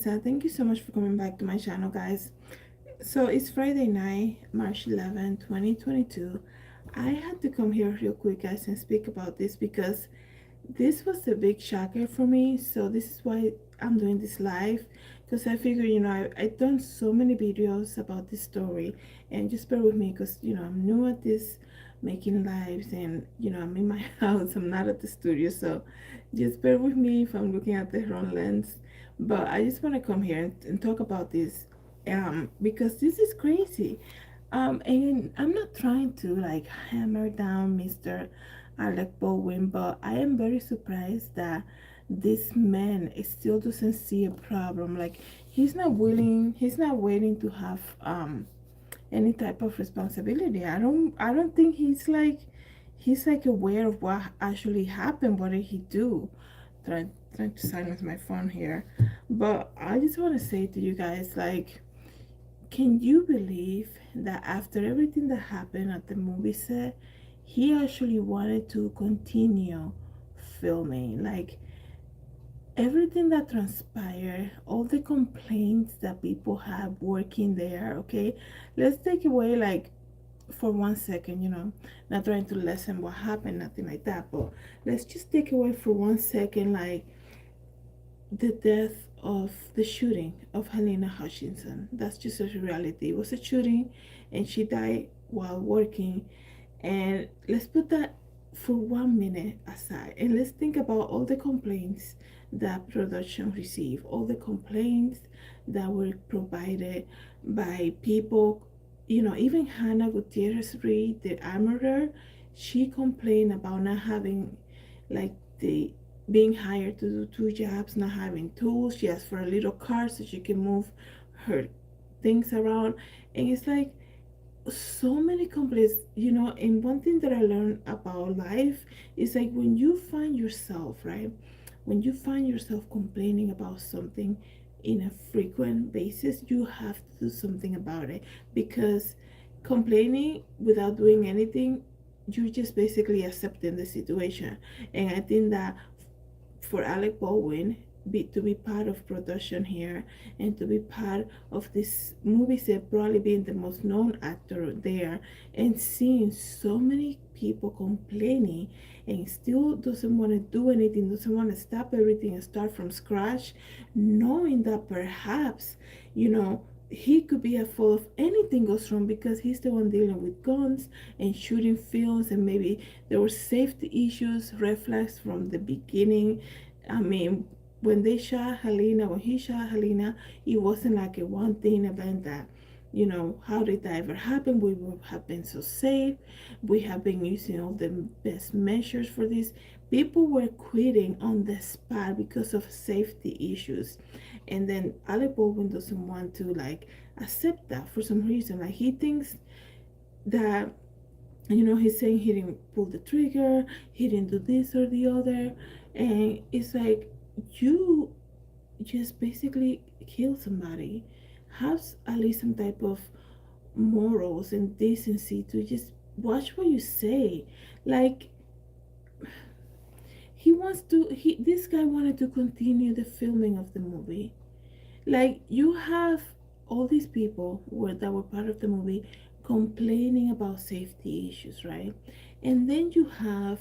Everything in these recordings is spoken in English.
So thank you so much for coming back to my channel, guys. So it's Friday night, March 11, 2022. I had to come here real quick, guys, and speak about this because this was a big shocker for me. So this is why I'm doing this live, because I figure, I've done so many videos about this story, and just bear with me because, I'm new at this making lives, and, I'm in my house, I'm not at the studio. So just bear with me if I'm looking at the wrong lens. But I just want to come here and talk about this, because this is crazy. And I'm not trying to like hammer down Mr. Alec Baldwin, but I am very surprised that this man still doesn't see a problem. Like he's not willing to have any type of responsibility. I don't think he's like aware of what actually happened. What did he do? Trying to silence my phone here. But I just want to say to you guys, like, can you believe that after everything that happened at the movie set, he actually wanted to continue filming? Like, everything that transpired, all the complaints that people have working there, okay? Let's take away, like, for 1 second, not trying to lessen what happened, nothing like that, but let's just take away for 1 second, like, the death of the shooting of Halyna Hutchinson. That's just a reality. It was a shooting and she died while working. And let's put that for 1 minute aside and let's think about all the complaints that production received, all the complaints that were provided by people. Even Hannah Gutierrez Reed, the armorer, she complained about not having, like, the being hired to do two jobs, not having tools. She asked for a little car so she can move her things around. And it's like so many complaints, and one thing that I learned about life is like when you find yourself, right? When you find yourself complaining about something in a frequent basis, you have to do something about it, because complaining without doing anything, you're just basically accepting the situation. And I think that for Alec Baldwin to be part of production here and to be part of this movie set, probably being the most known actor there, and seeing so many people complaining and still doesn't want to do anything, doesn't want to stop everything and start from scratch, knowing that perhaps, he could be at fault if anything goes wrong, because he's the one dealing with guns and shooting films, and maybe there were safety issues, red flags from the beginning. I mean, when he shot Halyna, it wasn't like a one thing event that, how did that ever happen? We have been so safe. We have been using all the best measures for this. People were quitting on the spot because of safety issues. And then Alec Baldwin doesn't want to, like, accept that for some reason. Like, he thinks that, he's saying he didn't pull the trigger, he didn't do this or the other. And it's like, you just basically kill somebody. Have at least some type of morals and decency to just watch what you say. Like, this guy wanted to continue the filming of the movie. Like, you have all these people that were part of the movie complaining about safety issues, right? And then you have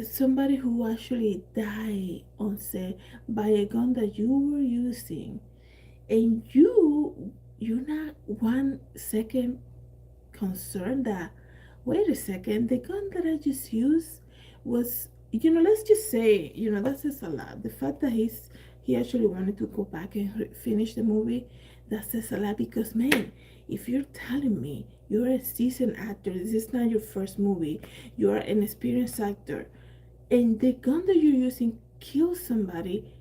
somebody who actually died on set by a gun that you were using, and you're not 1 second concerned that, wait a second, the gun that I just used was, let's just say, that says a lot. The fact that he actually wanted to go back and finish the movie, that says a lot, because, man, if you're telling me you're a seasoned actor, this is not your first movie, you're an experienced actor, and the gun that you're using kills somebody,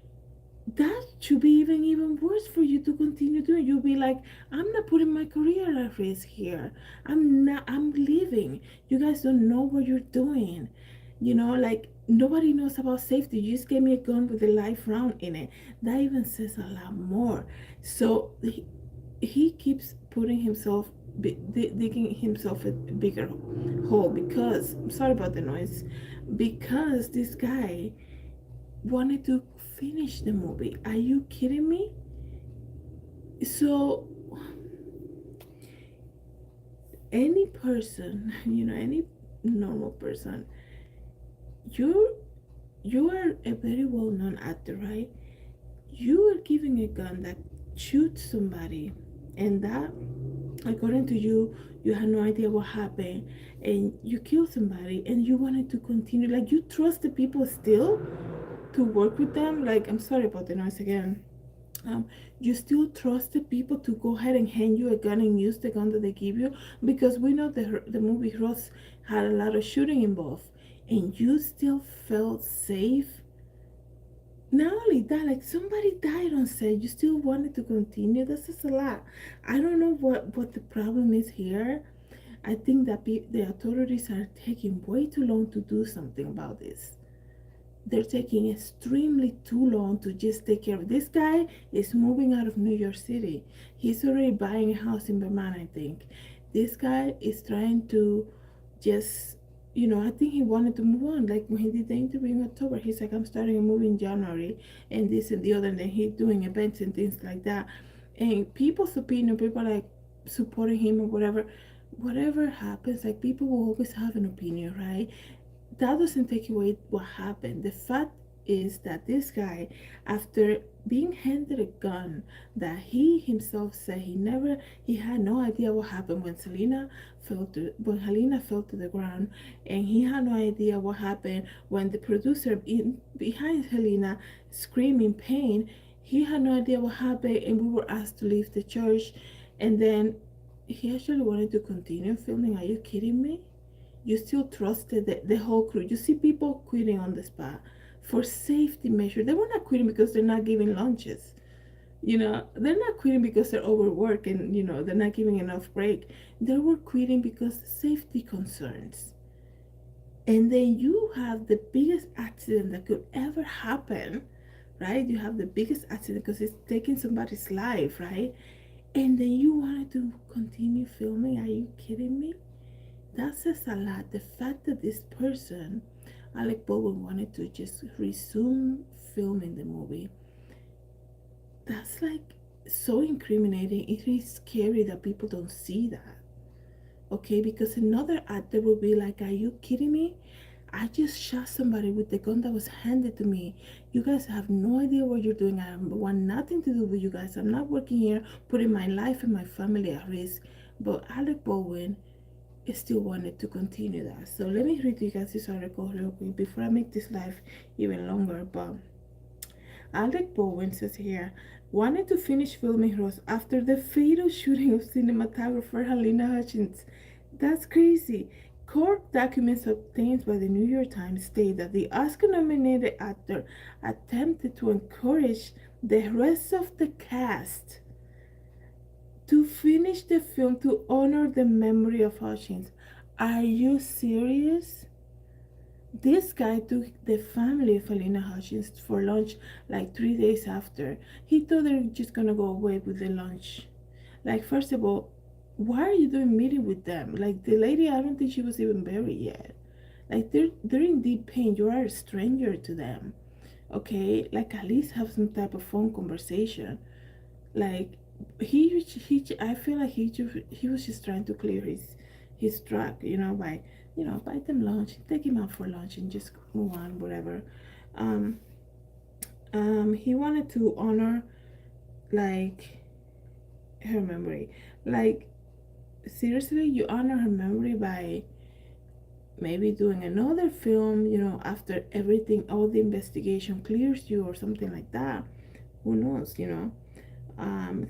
that should be even worse for you to continue doing. You'll be like, I'm not putting my career at risk here. I'm leaving. You guys don't know what you're doing. Like, nobody knows about safety. You just gave me a gun with a live round in it. That even says a lot more. So he keeps putting himself, digging himself a bigger hole, because, I'm sorry about the noise, because this guy wanted to finish the movie. Are you kidding me? So any person, any normal person, you you are a very well-known actor, right? You are giving a gun that shoots somebody, and that, according to you, you had no idea what happened, and you killed somebody, and you wanted to continue. Like, you trust the people still to work with them. Like, I'm sorry about the noise again. You still trust the people to go ahead and hand you a gun and use the gun that they give you, because we know the movie Ross had a lot of shooting involved, and you still felt safe. Not only that, like, somebody died on set, you still wanted to continue. This is a lot. I don't know what the problem is here. I think that the authorities are taking way too long to do something about this. They're taking extremely too long to just take care of. This guy is moving out of New York City. He's already buying a house in Vermont, I think. This guy is trying to just, I think he wanted to move on. Like, when he did the interview in October, he's like, I'm starting a movie in January, and this and the other, and then he's doing events and things like that. And people's opinion, people like supporting him or whatever happens, like, people will always have an opinion, right? That doesn't take away what happened. The fact is that this guy, after being handed a gun that he himself said he had no idea what happened when Halyna fell to the ground, and he had no idea what happened when the producer behind Halyna screaming pain. He had no idea what happened, and we were asked to leave the church, and then he actually wanted to continue filming. Are you kidding me? You still trusted the whole crew. You see people quitting on the spot for safety measures. They were not quitting because they're not giving lunches. They're not quitting because they're overworked and, they're not giving enough break. They were quitting because safety concerns. And then you have the biggest accident that could ever happen, right? You have the biggest accident because it's taking somebody's life, right? And then you wanted to continue filming. Are you kidding me? That says a lot. The fact that this person, Alec Baldwin, wanted to just resume filming the movie, that's like so incriminating. It is scary that people don't see that. Okay, because another actor will be like, are you kidding me? I just shot somebody with the gun that was handed to me. You guys have no idea what you're doing. I want nothing to do with you guys. I'm not working here, putting my life and my family at risk. But Alec Baldwin still wanted to continue that. So let me read you guys this article real quick before I make this live even longer. But Alec Baldwin says here, wanted to finish filming Rose after the fatal shooting of cinematographer Halyna Hutchins. That's crazy. Court documents obtained by the New York Times state that the Oscar-nominated actor attempted to encourage the rest of the cast to finish the film to honor the memory of Hutchins. Are you serious? This guy took the family of Halyna Hutchins for lunch like 3 days after. He thought they were just gonna go away with the lunch. Like, first of all, why are you doing meeting with them? Like, the lady, I don't think she was even buried yet. Like, they're in deep pain. You are a stranger to them. Okay? Like, at least have some type of phone conversation. Like, I feel like he was just trying to clear his track, by buy them lunch, take him out for lunch, and just move on, whatever. um he wanted to honor, like, her memory. Like, seriously, you honor her memory by maybe doing another film, after everything, all the investigation clears you or something like that. Who knows?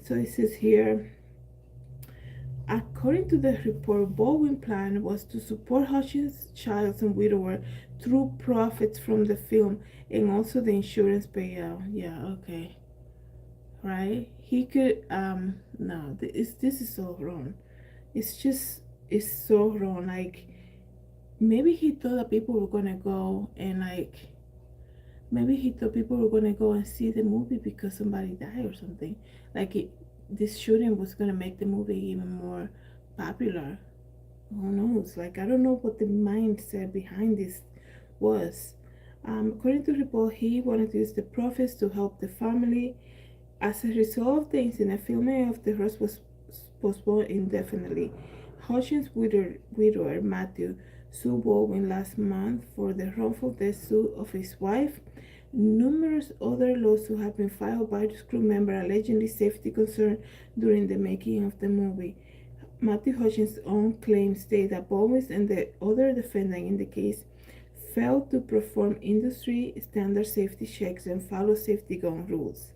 So it says here, according to the report, Baldwin's plan was to support Hutchins' child and widower through profits from the film and also the insurance payout. Yeah, okay. Right? He could, no, this is so wrong. It's so wrong. Like, maybe he thought that people were gonna go and, like, maybe he thought people were gonna go and see the movie because somebody died or something. Like, this shooting was gonna make the movie even more popular. Who knows? Like, I don't know what the mindset behind this was. According to the report, he wanted to use the profits to help the family. As a result of the incident, filming of the horse was postponed indefinitely. Hutchins' widower Matthew sued Baldwin last month for the wrongful death suit of his wife. Numerous other lawsuits have been filed by the crew member alleging safety concerns during the making of the movie. Matthew Hutchins' own claims state that Baldwin and the other defendant in the case failed to perform industry standard safety checks and follow safety gun rules.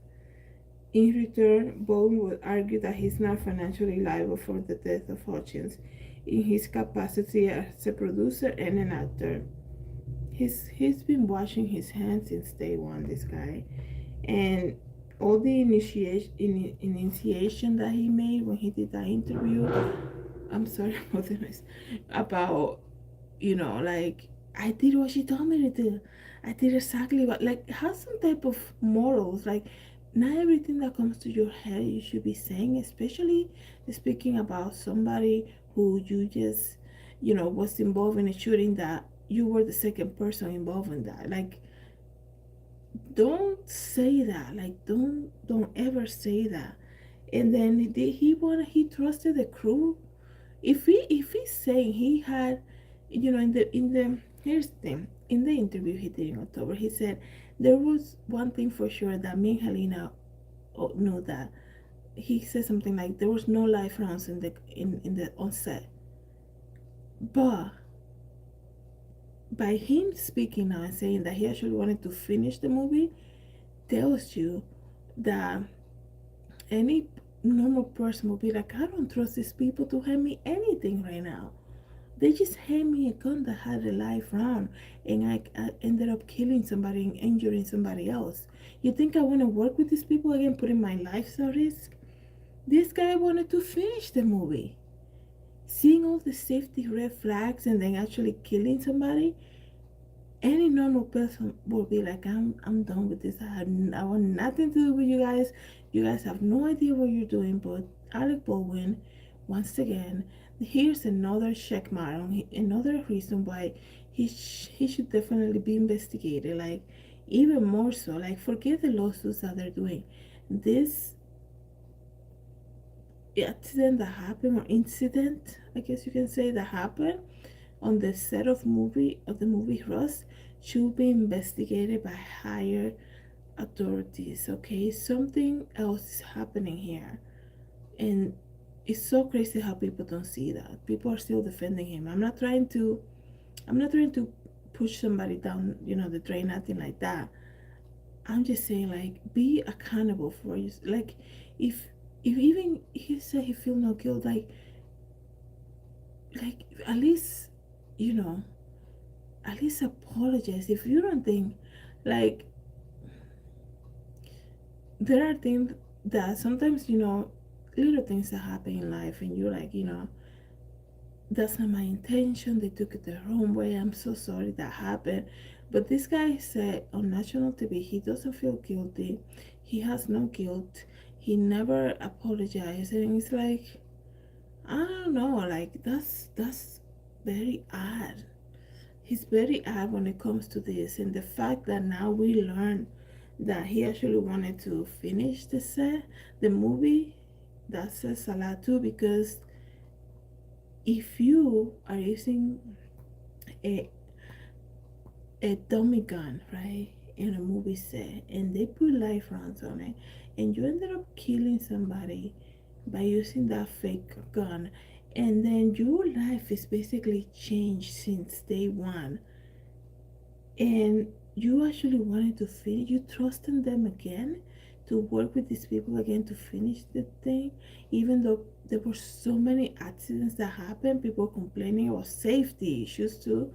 In return, Baldwin would argue that he is not financially liable for the death of Hutchins in his capacity as a producer and an actor. He's been washing his hands since day one, this guy. And all the initiation that he made when he did that interview, I'm sorry about the noise, about, like, I did what she told me to do. I did exactly what, like, have some type of morals. Like, not everything that comes to your head you should be saying, especially speaking about somebody who you just, was involved in a shooting that you were the second person involved in that. Like, don't say that. Like, don't ever say that. And then he trusted the crew. If he's saying he had, in the here's the thing, in the interview he did in October, he said there was one thing for sure, that me and Halyna knew that. He said something like there was no live rounds in the on set. But by him speaking now and saying that he actually wanted to finish the movie, tells you that any normal person will be like, I don't trust these people to hand me anything right now. They just hand me a gun that had a live round, and I ended up killing somebody and injuring somebody else. You think I want to work with these people again, putting my life at risk? This guy wanted to finish the movie. Seeing all the safety red flags and then actually killing somebody, any normal person will be like, I'm done with this. I want nothing to do with you guys. You guys have no idea what you're doing. But Alec Baldwin, once again, here's another check mark on another reason why he should definitely be investigated. Like, even more so. Like, forget the lawsuits that they're doing. This accident that happened, or incident, I guess you can say, that happened on the set of the movie Rust, should be investigated by higher authorities. Okay, something else is happening here, and it's so crazy how people don't see that. People are still defending him. I'm not trying to push somebody down, the drain, nothing like that. I'm just saying, like, be accountable for you. Like, if even he said he feel no guilt, like at least, you know at least apologize. If you don't think, like, there are things that sometimes, little things that happen in life, and you're like, that's not my intention, they took it the wrong way, I'm so sorry that happened. But this guy said on national TV he doesn't feel guilty, he has no guilt, he never apologized. And it's like, I don't know, like, that's very odd. He's very odd when it comes to this. And the fact that now we learn that he actually wanted to finish the movie, that says a lot too. Because if you are using a dummy gun, right, in a movie set, and they put live rounds on it, and you ended up killing somebody by using that fake gun, and then your life is basically changed since day one, and you actually wanted to finish, you trusted them again to work with these people again to finish the thing, even though there were so many accidents that happened, people complaining about safety issues too.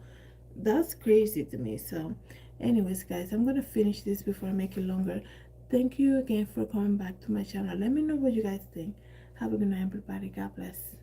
That's crazy to me. So anyways, guys, I'm gonna finish this before I make it longer. Thank you again for coming back to my channel. Let me know what you guys think. Have a good night, everybody. God bless.